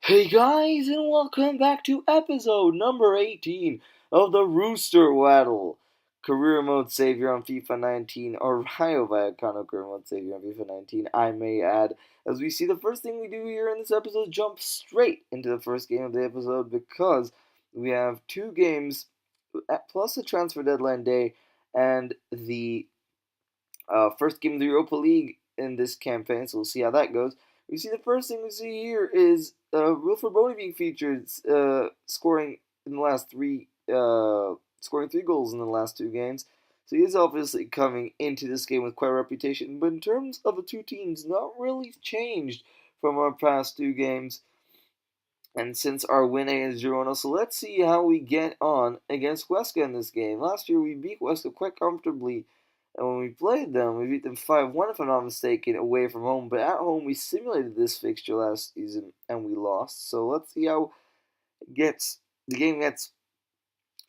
Hey guys, and welcome back to episode number 18 of the Rooster Waddle. Career mode savior on FIFA 19, or Rayo Vallecano career mode savior on FIFA 19, I may add. As we see, the first thing we do here in this episode is jump straight into the first game of the episode because we have two games plus the transfer deadline day and the first game of the Europa League in this campaign, so we'll see how that goes. We see the first thing we see here is Wilfred Boney being featured, scoring in the last scoring 3 goals in the last 2 games. So he is obviously coming into this game with quite a reputation. But in terms of the two teams, not really changed from our past 2 games. And since our win is Girona, so let's see how we get on against Huesca in this game. Last year we beat Huesca quite comfortably, and when we played them, we beat them 5-1 if I'm not mistaken, away from home. But at home we simulated this fixture last season, and we lost. So let's see how the game gets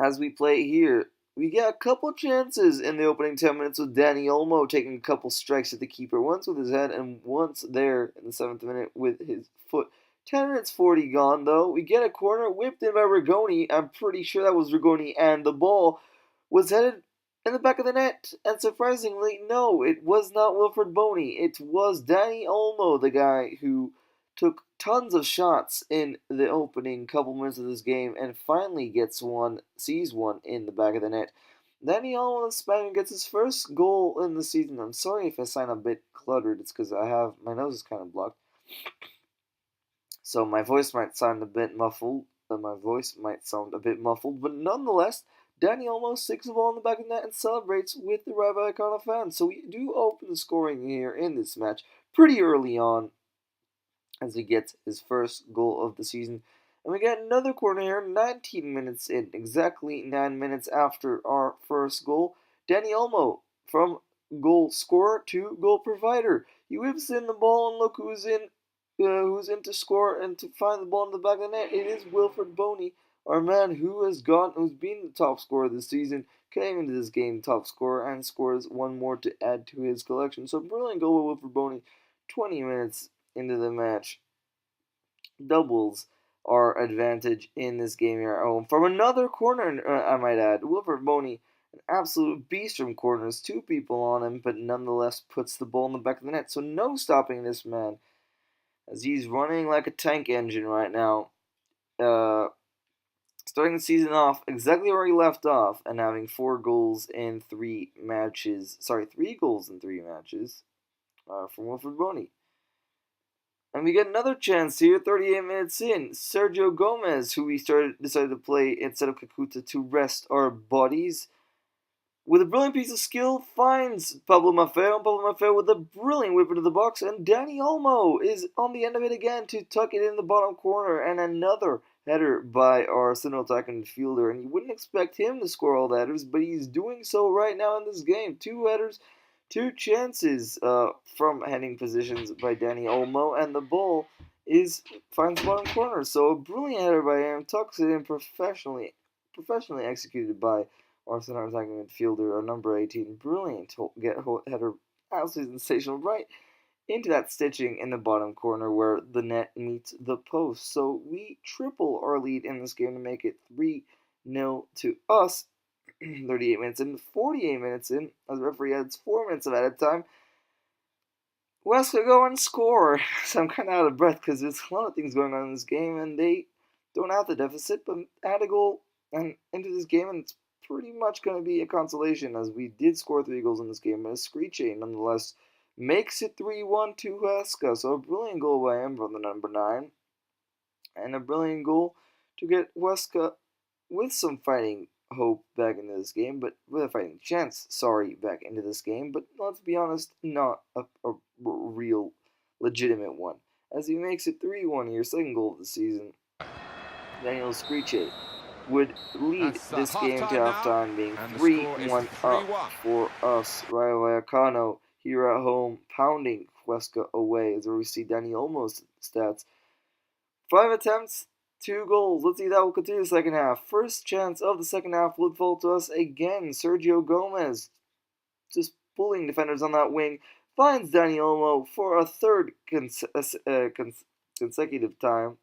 as we play here. We get a couple chances in the opening 10 minutes with Danny Olmo taking a couple strikes at the keeper, once with his head and once there in the 7th minute with his foot. 10 minutes 40 gone, though. We get a corner whipped in by Rigoni. I'm pretty sure that was Rigoni, and the ball was headed in the back of the net. And surprisingly, no, it was not Wilfred Boney. It was Danny Olmo, the guy who took tons of shots in the opening couple minutes of this game and finally sees one in the back of the net. Danny Olmo, the Spaniard, gets his first goal in the season. I'm sorry if I sound a bit cluttered. It's because my nose is kind of blocked. So my voice might sound a bit muffled. But nonetheless, Danny Olmo sticks the ball in the back of the net and celebrates with the Rayo Vallecano fans. So we do open the scoring here in this match pretty early on, as he gets his first goal of the season. And we get another corner here, 19 minutes in, exactly 9 minutes after our first goal. Danny Olmo, from goal scorer to goal provider. He whips in the ball, and look who's in to score and to find the ball in the back of the net. It is Wilfred Boney, our man who's been the top scorer this season, came into this game top scorer and scores one more to add to his collection. So brilliant goal by Wilfred Boney, 20 minutes into the match, doubles our advantage in this game here at home. From another corner, I might add, Wilfred Boney, an absolute beast from corners, 2 people on him, but nonetheless puts the ball in the back of the net. So no stopping this man, as he's running like a tank engine right now. Starting the season off exactly where he left off and having 4 goals in 3 matches. 3 goals in 3 matches from Wilfred Boney. And we get another chance here, 38 minutes in. Sergio Gomez, who we decided to play instead of Kakuta to rest our bodies, with a brilliant piece of skill, finds Pablo Maffeo. And Pablo Maffeo with a brilliant whip into the box. And Danny Olmo is on the end of it again to tuck it in the bottom corner. And another header by our central attacking midfielder. And you wouldn't expect him to score all the headers, but he's doing so right now in this game. 2 headers, 2 chances from heading positions by Danny Olmo. And the ball finds the bottom corner. So a brilliant header by him. Tucks it in professionally executed by Arsenal attacking midfielder, our number 18, brilliant header, absolutely sensational, right into that stitching in the bottom corner where the net meets the post. So we triple our lead in this game to make it 3-0 to us. 38 minutes in, 48 minutes in, as the referee adds 4 minutes of added time. Huesca go and score. So I'm kind of out of breath because there's a lot of things going on in this game, and they don't have the deficit, but add a goal and into this game, and it's pretty much going to be a consolation, as we did score 3 goals in this game, but Screechy nonetheless makes it 3-1 to Huesca. So a brilliant goal by him from the number 9, and a brilliant goal to get Huesca with some fighting hope back into this game, but with a fighting chance, back into this game, but let's be honest, not a real legitimate one, as he makes it 3-1 here, second goal of the season. Daniel Screechy would lead this game to halftime, being 3-1 up for us. Rayo Vallecano here at home, pounding Huesca away, as we see Danny Olmo's stats. 5 attempts, 2 goals. Let's see if that will continue the second half. First chance of the second half would fall to us again. Sergio Gomez, just pulling defenders on that wing, finds Danny Olmo for a third consecutive time.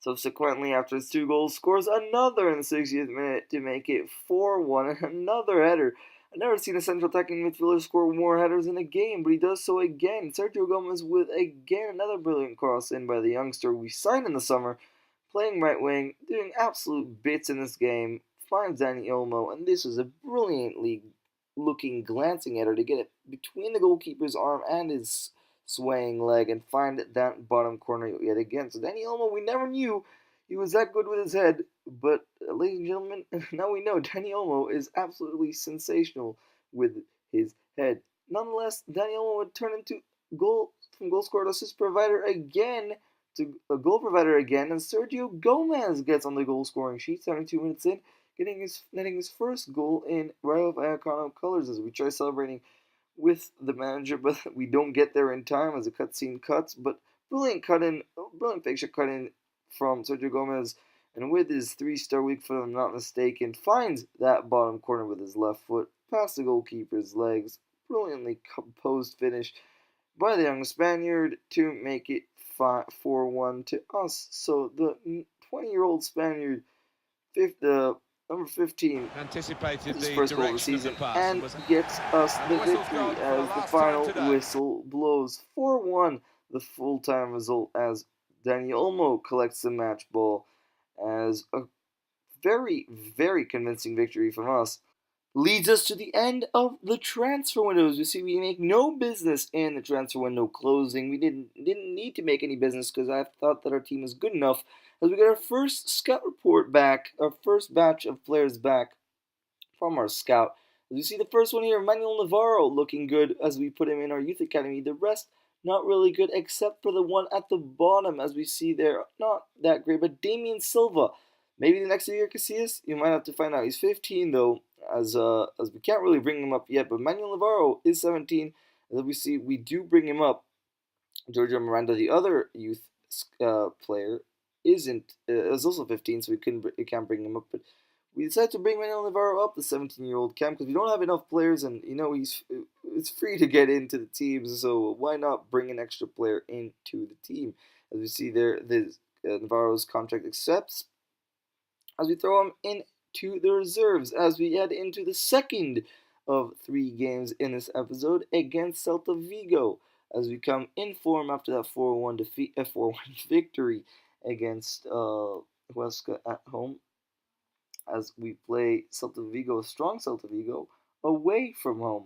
Subsequently, after his 2 goals, scores another in the 60th minute to make it 4-1 and another header. I've never seen a central attacking midfielder score more headers in a game, but he does so again. Sergio Gomez with again another brilliant cross in by the youngster we signed in the summer, playing right wing, doing absolute bits in this game, finds Danny Olmo, and this was a brilliantly looking glancing header to get it between the goalkeeper's arm and his swaying leg and find that bottom corner yet again. So Danny Olmo, we never knew he was that good with his head, but ladies and gentlemen, now we know Danny Olmo is absolutely sensational with his head. Nonetheless, Danny Olmo would turn into goal scorer assist provider again to a goal provider again, and Sergio Gomez gets on the goal scoring sheet 72 minutes in, netting his first goal in Rayo Vallecano colors as we try celebrating with the manager, but we don't get there in time as the cutscene cuts. But brilliant picture cut in from Sergio Gomez, and with his 3-star weak foot, if I'm not mistaken, finds that bottom corner with his left foot past the goalkeeper's legs. Brilliantly composed finish by the young Spaniard to make it 4-1 to us. So the 20-year-old Spaniard, number 15, anticipated his the first goal of the direction of the season pass and gets us the victory as the final whistle blows. 4-1, the full-time result as Danny Olmo collects the match ball as a very, very convincing victory from us. Leads us to the end of the transfer windows. You see, we make no business in the transfer window closing. We didn't need to make any business because I thought that our team was good enough. As we get our first scout report back, our first batch of players back from our scout. As you see the first one here, Manuel Navarro looking good as we put him in our youth academy. The rest not really good except for the one at the bottom as we see there. Not that great, but Damian Silva. Maybe the next year Casillas, you might have to find out. He's 15 though, as we can't really bring him up yet. But Manuel Navarro is 17. As we see, we do bring him up. Giorgio Miranda, the other youth player, is also 15, so we can't bring him up. But we decided to bring Manuel Navarro up, the 17-year-old camp, because we don't have enough players, and it's free to get into the teams, so why not bring an extra player into the team? As we see there, Navarro's contract accepts as we throw him into the reserves as we head into the second of 3 games in this episode against Celta Vigo as we come in form after that 4-1 defeat, 4-1 victory against Huesca at home as we play Celta Vigo, strong Celta Vigo, away from home.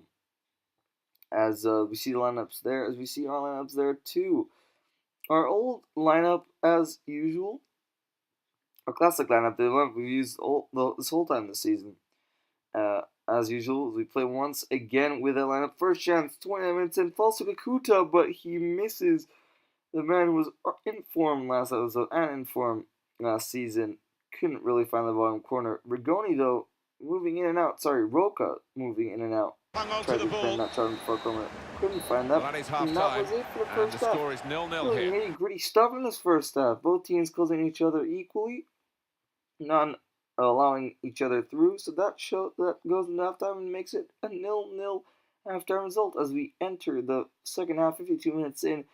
As we see the lineups there, as we see our lineups there too. Our old lineup as usual, our classic lineup, the lineup we've used this whole time this season. As usual, we play once again with that lineup. First chance, 29 minutes in, falls to Kakuta, but he misses. The man who was in form last episode and in form last season couldn't really find the bottom corner. Rigoni, though, moving in and out. Sorry, Roca moving in and out. Tried to defend that charging far corner. Couldn't find that. Well, and that was it for the first half. Score is 0-0 really here. Gritty stuff in this first half. Both teams closing each other equally. None allowing each other through. So that goes into halftime and makes it a 0-0 halftime result as we enter the second half, 52 minutes in.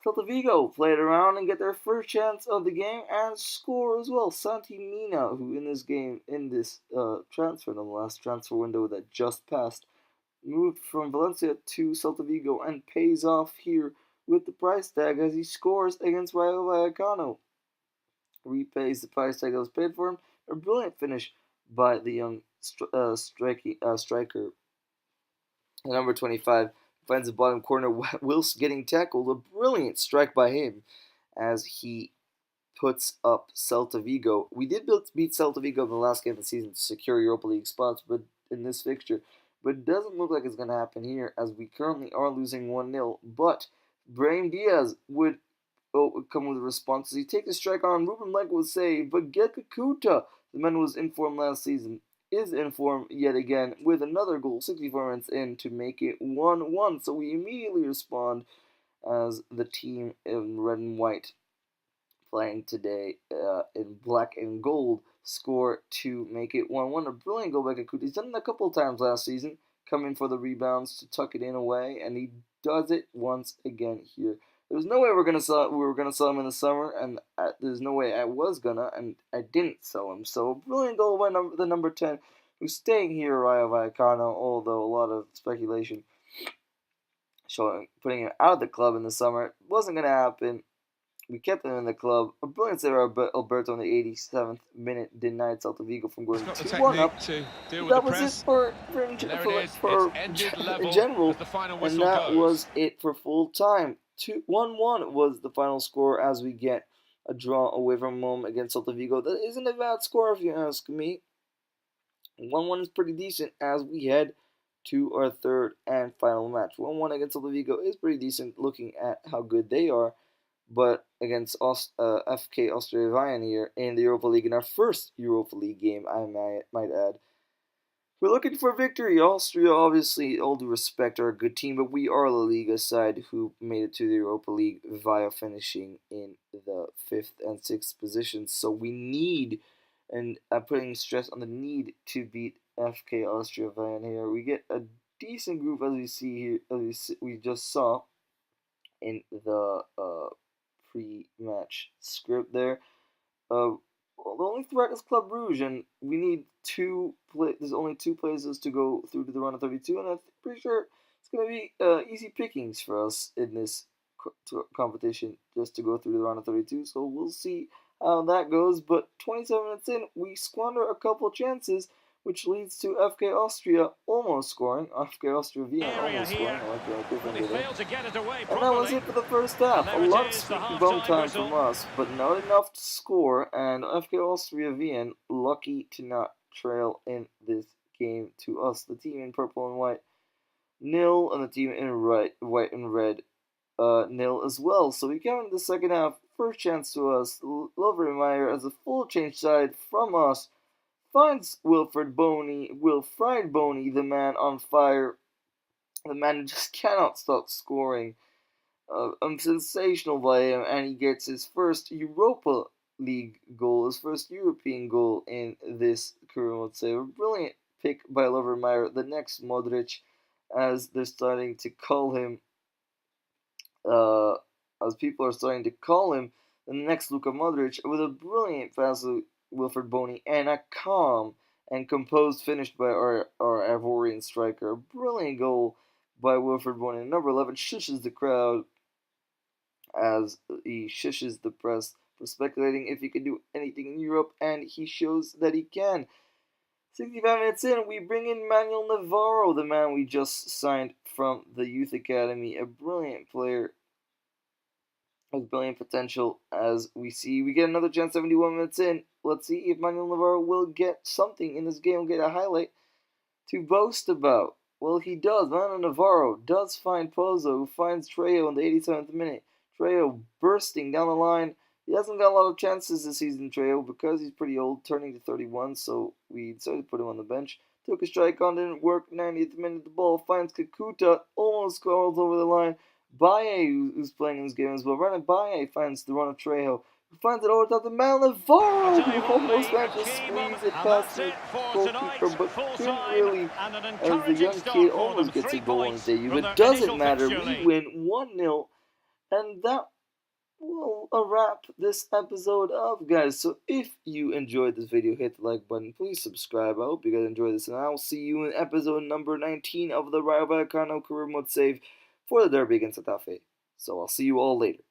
Celta Vigo play it around and get their first chance of the game and score as well. Santi Mina, who in this transfer, the last transfer window that just passed, moved from Valencia to Celta Vigo and pays off here with the price tag as he scores against Rayo Vallecano. Repays the price tag that was paid for him. A brilliant finish by the young striker. Number 25 finds the bottom corner whilst getting tackled. A brilliant strike by him as he puts up Celta Vigo. We did beat Celta Vigo in the last game of the season to secure Europa League spots, but in this fixture. But it doesn't look like it's going to happen here as we currently are losing 1-0. But Brahim Diaz would come with a response as he takes a strike on. Ruben Leg was saved, but Gekakuta, the man who was in form last season, is in form yet again with another goal, 64 minutes in, to make it 1-1. So we immediately respond as the team in red and white playing today in black and gold score to make it 1-1. A brilliant goal by Gekakuta. He's done it a couple of times last season, coming for the rebounds to tuck it in away, and he does it once again here There was no way we were gonna sell him in the summer, and there's no way I was gonna, and I didn't sell him. So a brilliant goal by the number 10, who's staying here, Rayo Vallecano. Although a lot of speculation showing putting him out of the club in the summer, it wasn't gonna happen. We kept him in the club. A brilliant save by Alberto in the 87th minute denied Celta Vigo from He's going got the 2-1 up. technique to deal with the That was it press. in There it is. It's ended in level as general, the final and whistle that goes. was it for full time. 1-1 was the final score as we get a draw away from home against Celta Vigo. That isn't a bad score if you ask me. 1-1 is pretty decent as we head to our third and final match. 1-1 against Celta Vigo is pretty decent looking at how good they are, but against FK Austria Wien here in the Europa League, in our first Europa League game, I might add. We're looking for victory. Austria, obviously, all due respect, are a good team, but we are a Liga side who made it to the Europa League via finishing in the 5th and 6th positions. So we need, and I'm putting stress on the need to beat FK Austria Wien here. We get a decent group as we see here, we just saw in the pre-match script there. Well, the only threat is Club Brugge, and we need there's only 2 places to go through to the round of 32, and I'm pretty sure it's going to be easy pickings for us in this competition just to go through to the round of 32. So we'll see how that goes. But 27 minutes in, we squander a couple chances, which leads to FK Austria almost scoring. FK Austria Wien almost scoring. I like the cliffhanger there. And that was it for the first half. A lot of sweet bum time from us, but not enough to score. And FK Austria Wien lucky to not trail in this game to us. The team in purple and white, nil, and the team in white and red, nil as well. So we come in the second half. First chance to us. Lovermeyer as a full change side from us finds Wilfried Boney, the man on fire, the man who just cannot stop scoring. Sensational by him, and he gets his first Europa League goal, his first European goal in this career mode save. A brilliant pick by Lovermeyer, the next Modric, as they're starting to call him, as people are starting to call him, the next Luka Modric, with a brilliant pass to Wilfried Boney and a calm and composed finish by our Ivorian striker. A brilliant goal by Wilfried Boney. Number 11 shushes the crowd as he shushes the press for speculating if he can do anything in Europe, and he shows that he can. 65 minutes in, we bring in Manuel Navarro, the man we just signed from the youth academy. A brilliant player with brilliant potential, as we see. We get another chance 71 minutes in. Let's see if Manuel Navarro will get something in this game, get a highlight to boast about. Well, he does. Manuel Navarro does find Pozo, who finds Trejo in the 87th minute. Trejo bursting down the line. He hasn't got a lot of chances this season, Trejo, because he's pretty old, turning to 31, so we decided to put him on the bench. Took a strike on, didn't work. 90th minute, the ball finds Kakuta, almost crawls over the line. Baye, who's playing in this game as well. Running Baye finds the run of Trejo, who finds it over the top to Manuel Navarro, who almost managed to squeeze it past the goalkeeper, but couldn't really, as the young kid almost gets a goal on his debut. But doesn't matter, we win 1-0, and that will wrap this episode up, guys. So if you enjoyed this video, hit the like button, please subscribe. I hope you guys enjoyed this, and I will see you in episode number 19 of the Rayo Vallecano career mode save for the derby against Getafe. So I'll see you all later.